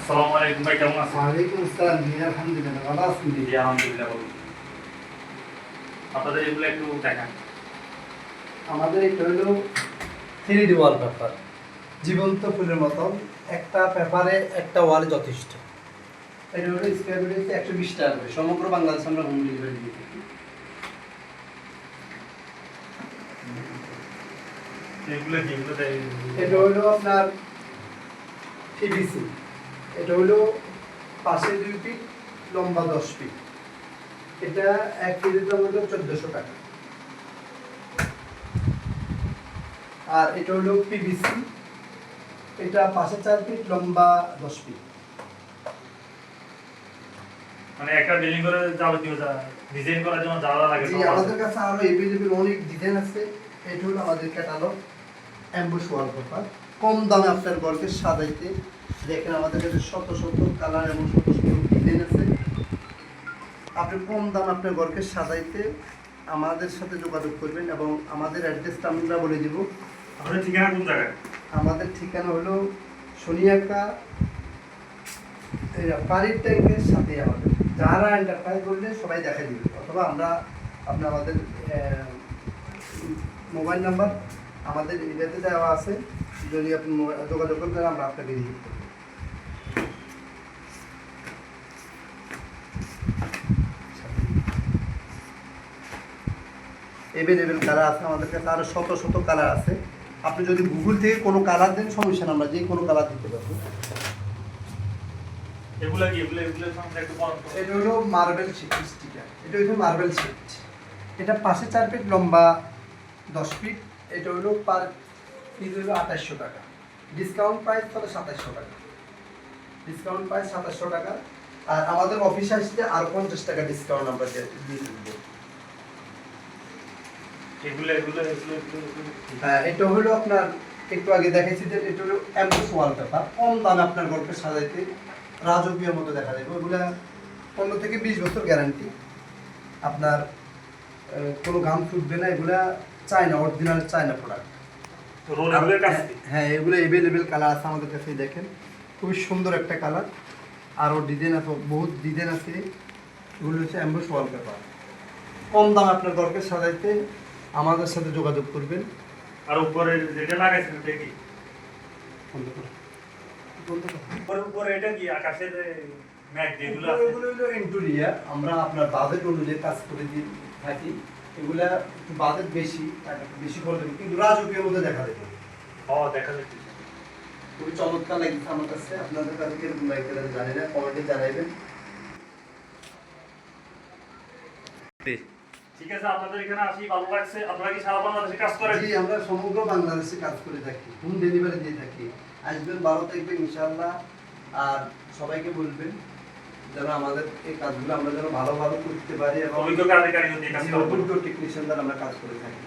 আসসালামু আলাইকুম ভাই, কেমন আছেন? ওয়ালাইকুম আসসালাম জি, আলহামদুলিল্লাহ ভালো আছেন জি আলহামদুলিল্লাহ ভালো। আপনাদের এগুলো একটু দেখান। আমাদের এটা হলো 3D ওয়ালপেপার, জীবন্ত ফুলের মতন একটা পেপারে একটা ওয়ালে যথেষ্ট। এটা হলো স্কোয়ার ফিট হচ্ছে 120 টাকা করে, সমগ্র বাংলাদেশে আমরা হোম ডেলিভারি দিয়ে থাকি। এগুলো কি এগুলো এটা হলো আপনার পিভিসি, এটা হলো পাশে 2 ফিট লম্বা 10 ফিট, এটা 1 কেজির দাম হলো 1400 টাকা। আর এটা হলো পিভিসি, এটা পাশে 4 ফিট লম্বা 10 ফিট। মানে একটা বিল্ডিং করে যাবতীয় যা ডিজাইন করার জন্য যা যা লাগে জি, সব আছে। আমাদের কাছে আরো এভেলেবল অনেক ডিজাইন আছে। এটা হলো আমাদের ক্যাটালগ এমবস ওয়ালপেপার। কম দামে আপনার ঘরকে সাজাইতে দেখেন আমাদের কাছে শত শত কালার এবং শত শত ডিজাইন আছে। আপনি কম দামে আপনার ঘরকে সাজাইতে আমাদের সাথে যোগাযোগ করবেন এবং আমাদের অ্যাড্রেসটা আমরা বলে দিব। আপনাদের ঠিকানা কোন জায়গায়? আমাদের ঠিকানা হলো সোনিয়াকা পানির ট্যাঙ্কের সাথে। আমাদের যারা এন্টারপ্রাইজ বললে সবাই দেখা দিবে, অথবা আমরা আমাদের মোবাইল নাম্বার আমাদের ইয়েতে দেওয়া আছে, যদি আপনি যোগাযোগ করবেন আমরা আপনাকে দিয়ে দেবো। এভেলেবেল কালার আছে আমাদের কাছে, আরও শত শত কালার আছে। আপনি যদি গুগল থেকে কোনো কালার দেন সমস্যা না, আমরা যে কোনো কালার দিতে পারবো। এগুলো কি এগুলো সম্বন্ধে একটু বলুন তো। এটা হলো মার্বেল শিট স্টিকার, এটা হলো মার্বেল শিট, এটা পাশে 4 ফিট লম্বা 10 ফিট, এটা হলো পার পিস হলো 2800 টাকা। ডিসকাউন্ট প্রাইস তাহলে 2700 টাকা, ডিসকাউন্ট প্রাইস 2700 টাকা। আর আমাদের অফিসে আসলে আরো 50 টাকা ডিসকাউন্ট আমরা দিয়ে দেবো। এগুলো এগুলো এগুলো হ্যাঁ, এটা হলো আপনার একটু আগে দেখাইছি যে এটা হলো এমবস ওয়ালপেপার, কম দামে আপনার ঘরকে সাজাইতে রাজকীয় মতো দেখা যাবে। ওগুলা 15 থেকে 20 বছর গ্যারান্টি, আপনার কোনো ঘাম ফুটবে না। এগুলা China, original China product. Roll এগুলোর কাছে হ্যাঁ, এগুলো এভেলেবেল কালার আছে আমাদের কাছে, দেখেন খুবই সুন্দর একটা কালার। আরও ডিজাইন আছে, বহুত ডিজাইন আছে। এগুলো হচ্ছে এমবস ওয়ালপেপার, কম দামে আপনার ঘরকে সাজাইতে আমাদের সাথে যোগাযোগ করবেন। আর উপরে যেটা লাগাইছেন ওটা কি? বন্ধ করো, বন্ধ করো। উপরে উপরে এটা কি আকাশের ম্যাগ যেগুলো আছে? এগুলো হলো ইন্টেরিয়র, আমরা আপনার বাজেট অনুযায়ী কাজ করে দিয়ে থাকি। এগুলা একটু বাজেট বেশি, টাকা একটু বেশি খরচ হবে, কিন্তু রাজকীয় মধ্যে দেখা যাবে। দেখা যাচ্ছে। খুবই চমৎকার লাগছে আমার কাছে। আপনাদের কাছে কিরকম লাগছে আমি জানি না, কমেন্টে জানাইবেন। ঠিক আছে, আপনাদের এখানে আসি ভালো লাগছে। আপনারা কি সারা বাংলাদেশে কাজ করেন? জি, আমরা সমগ্র বাংলাদেশে কাজ করে থাকি, হোম ডেলিভারি দিয়ে থাকি। আসবেন, ভালো থাকবেন ইনশাআল্লাহ। আর সবাইকে বলবেন যেন আমাদের এই কাজগুলো আমরা যেন ভালো করতে পারি এবং অভিজ্ঞ কারিগর দিয়ে কাজ করেন। অভিজ্ঞ টেকনিশিয়ান দ্বারা আমরা কাজ করে থাকি।